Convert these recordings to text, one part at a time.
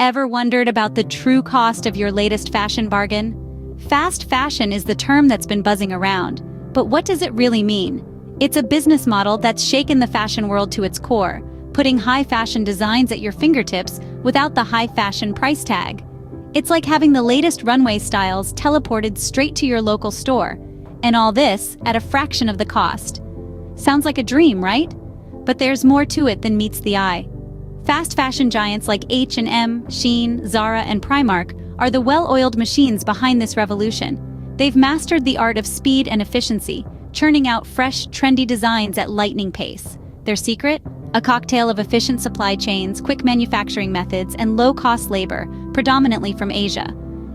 Ever wondered about the true cost of your latest fashion bargain? Fast fashion is the term that's been buzzing around, but what does it really mean? It's a business model that's shaken the fashion world to its core, putting high fashion designs at your fingertips without the high fashion price tag. It's like having the latest runway styles teleported straight to your local store, and all this at a fraction of the cost. Sounds like a dream, right? But there's more to it than meets the eye. Fast fashion giants like H&M, Shein, Zara, and Primark are the well-oiled machines behind this revolution. They've mastered the art of speed and efficiency, churning out fresh, trendy designs at lightning pace. Their secret? A cocktail of efficient supply chains, quick manufacturing methods, and low-cost labor, predominantly from Asia.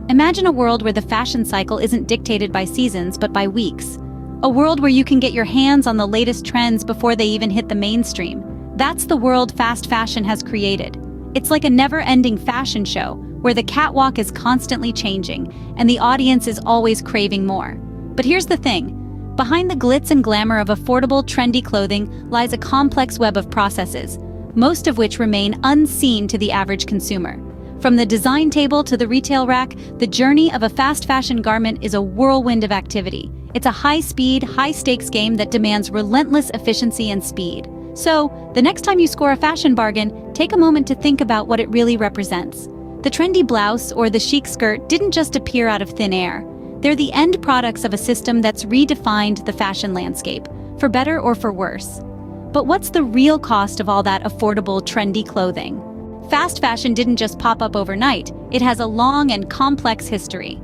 Imagine a world where the fashion cycle isn't dictated by seasons but by weeks. A world where you can get your hands on the latest trends before they even hit the mainstream. That's the world fast fashion has created. It's like a never-ending fashion show, where the catwalk is constantly changing, and the audience is always craving more. But here's the thing. Behind the glitz and glamour of affordable, trendy clothing lies a complex web of processes, most of which remain unseen to the average consumer. From the design table to the retail rack, the journey of a fast fashion garment is a whirlwind of activity. It's a high-speed, high-stakes game that demands relentless efficiency and speed. So, the next time you score a fashion bargain, take a moment to think about what it really represents. The trendy blouse or the chic skirt didn't just appear out of thin air. They're the end products of a system that's redefined the fashion landscape, for better or for worse. But what's the real cost of all that affordable, trendy clothing? Fast fashion didn't just pop up overnight. It has a long and complex history.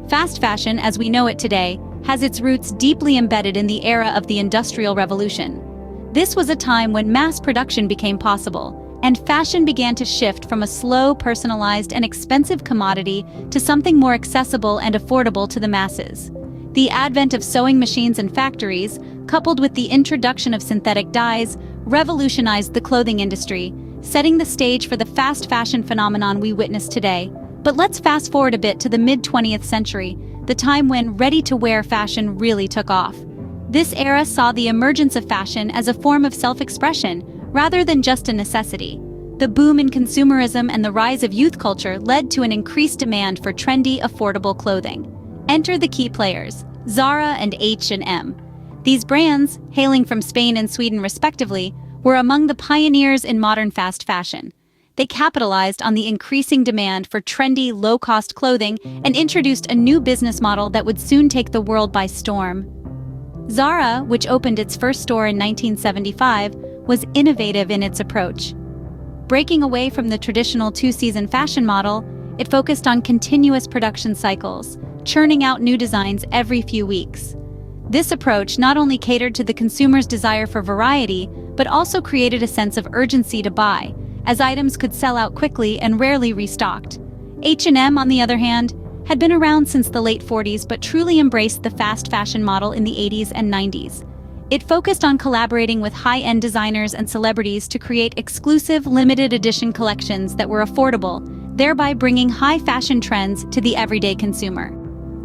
Fast fashion, as we know it today, has its roots deeply embedded in the era of the Industrial Revolution. This was a time when mass production became possible, and fashion began to shift from a slow, personalized, and expensive commodity to something more accessible and affordable to the masses. The advent of sewing machines and factories, coupled with the introduction of synthetic dyes, revolutionized the clothing industry, setting the stage for the fast fashion phenomenon we witness today. But let's fast forward a bit to the mid-20th century, the time when ready-to-wear fashion really took off. This era saw the emergence of fashion as a form of self-expression, rather than just a necessity. The boom in consumerism and the rise of youth culture led to an increased demand for trendy, affordable clothing. Enter the key players, Zara and H&M. These brands, hailing from Spain and Sweden respectively, were among the pioneers in modern fast fashion. They capitalized on the increasing demand for trendy, low-cost clothing and introduced a new business model that would soon take the world by storm. Zara, which opened its first store in 1975, was innovative in its approach. Breaking away from the traditional two-season fashion model, it focused on continuous production cycles, churning out new designs every few weeks. This approach not only catered to the consumer's desire for variety, but also created a sense of urgency to buy, as items could sell out quickly and rarely restocked. H&M, on the other hand, had been around since the late 40s but truly embraced the fast fashion model in the 80s and 90s. It focused on collaborating with high-end designers and celebrities to create exclusive, limited-edition collections that were affordable, thereby bringing high fashion trends to the everyday consumer.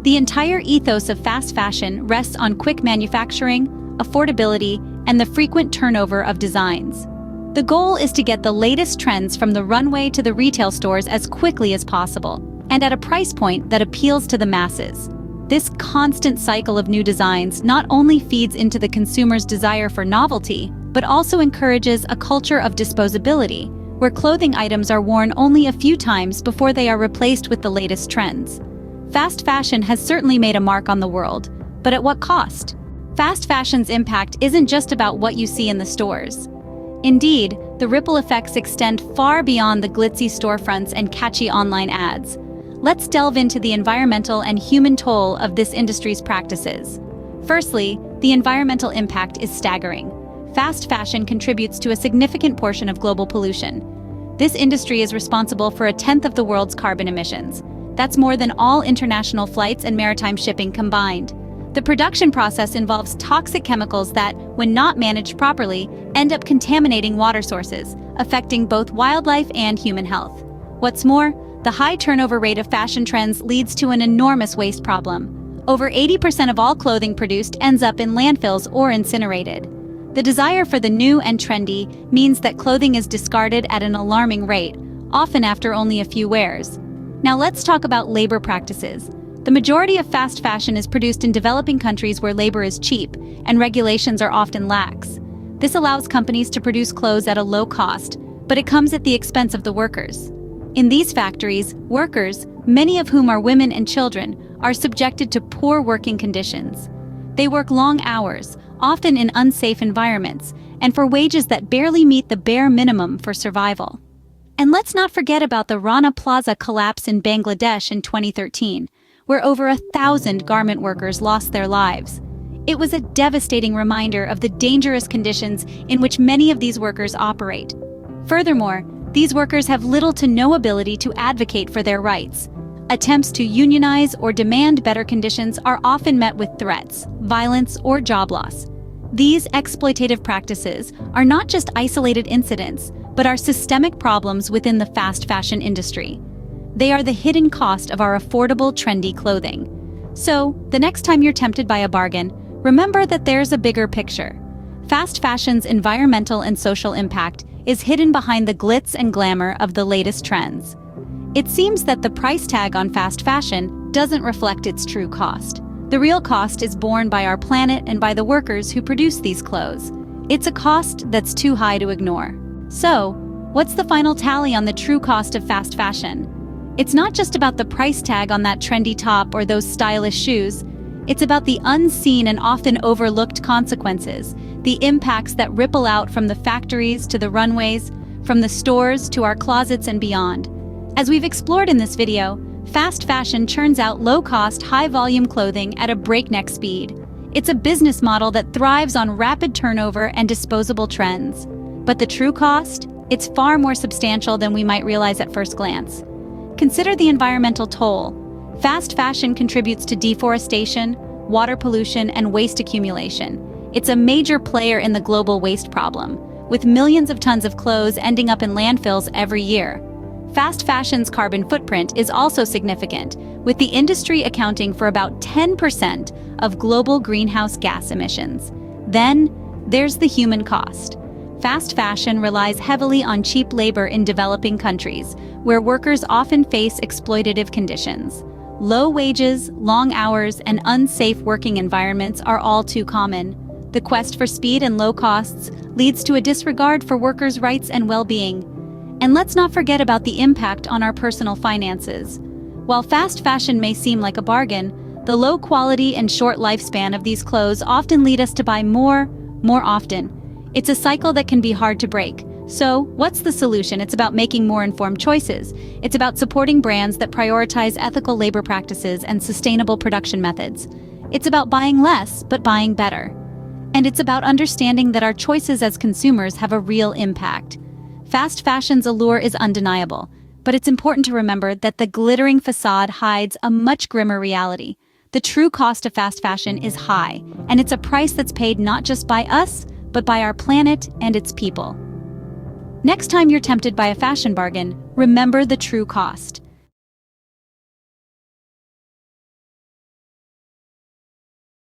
The entire ethos of fast fashion rests on quick manufacturing, affordability, and the frequent turnover of designs. The goal is to get the latest trends from the runway to the retail stores as quickly as possible, and at a price point that appeals to the masses. This constant cycle of new designs not only feeds into the consumer's desire for novelty, but also encourages a culture of disposability, where clothing items are worn only a few times before they are replaced with the latest trends. Fast fashion has certainly made a mark on the world, but at what cost? Fast fashion's impact isn't just about what you see in the stores. Indeed, the ripple effects extend far beyond the glitzy storefronts and catchy online ads. Let's delve into the environmental and human toll of this industry's practices. Firstly, the environmental impact is staggering. Fast fashion contributes to a significant portion of global pollution. This industry is responsible for 1/10 of the world's carbon emissions. That's more than all international flights and maritime shipping combined. The production process involves toxic chemicals that, when not managed properly, end up contaminating water sources, affecting both wildlife and human health. What's more, the high turnover rate of fashion trends leads to an enormous waste problem. Over 80% of all clothing produced ends up in landfills or incinerated. The desire for the new and trendy means that clothing is discarded at an alarming rate, often after only a few wears. Now let's talk about labor practices. The majority of fast fashion is produced in developing countries where labor is cheap and regulations are often lax. This allows companies to produce clothes at a low cost, but it comes at the expense of the workers. In these factories, workers, many of whom are women and children, are subjected to poor working conditions. They work long hours, often in unsafe environments, and for wages that barely meet the bare minimum for survival. And let's not forget about the Rana Plaza collapse in Bangladesh in 2013, where over 1,000 garment workers lost their lives. It was a devastating reminder of the dangerous conditions in which many of these workers operate. Furthermore, these workers have little to no ability to advocate for their rights. Attempts to unionize or demand better conditions are often met with threats, violence, or job loss. These exploitative practices are not just isolated incidents, but are systemic problems within the fast fashion industry. They are the hidden cost of our affordable, trendy clothing. So, the next time you're tempted by a bargain, remember that there's a bigger picture. Fast fashion's environmental and social impact is hidden behind the glitz and glamour of the latest trends. It seems that the price tag on fast fashion doesn't reflect its true cost. The real cost is borne by our planet and by the workers who produce these clothes. It's a cost that's too high to ignore. So, what's the final tally on the true cost of fast fashion? It's not just about the price tag on that trendy top or those stylish shoes. It's about the unseen and often overlooked consequences, the impacts that ripple out from the factories to the runways, from the stores to our closets and beyond. As we've explored in this video, fast fashion churns out low-cost, high-volume clothing at a breakneck speed. It's a business model that thrives on rapid turnover and disposable trends. But the true cost? It's far more substantial than we might realize at first glance. Consider the environmental toll. Fast fashion contributes to deforestation, water pollution, and waste accumulation. It's a major player in the global waste problem, with millions of tons of clothes ending up in landfills every year. Fast fashion's carbon footprint is also significant, with the industry accounting for about 10% of global greenhouse gas emissions. Then, there's the human cost. Fast fashion relies heavily on cheap labor in developing countries, where workers often face exploitative conditions. Low wages, long hours, and unsafe working environments are all too common. The quest for speed and low costs leads to a disregard for workers' rights and well-being. And let's not forget about the impact on our personal finances. While fast fashion may seem like a bargain, the low quality and short lifespan of these clothes often lead us to buy more often. It's a cycle that can be hard to break. So, what's the solution? It's about making more informed choices. It's about supporting brands that prioritize ethical labor practices and sustainable production methods. It's about buying less, but buying better. And it's about understanding that our choices as consumers have a real impact. Fast fashion's allure is undeniable, but it's important to remember that the glittering facade hides a much grimmer reality. The true cost of fast fashion is high, and it's a price that's paid not just by us, but by our planet and its people. Next time you're tempted by a fashion bargain, remember the true cost.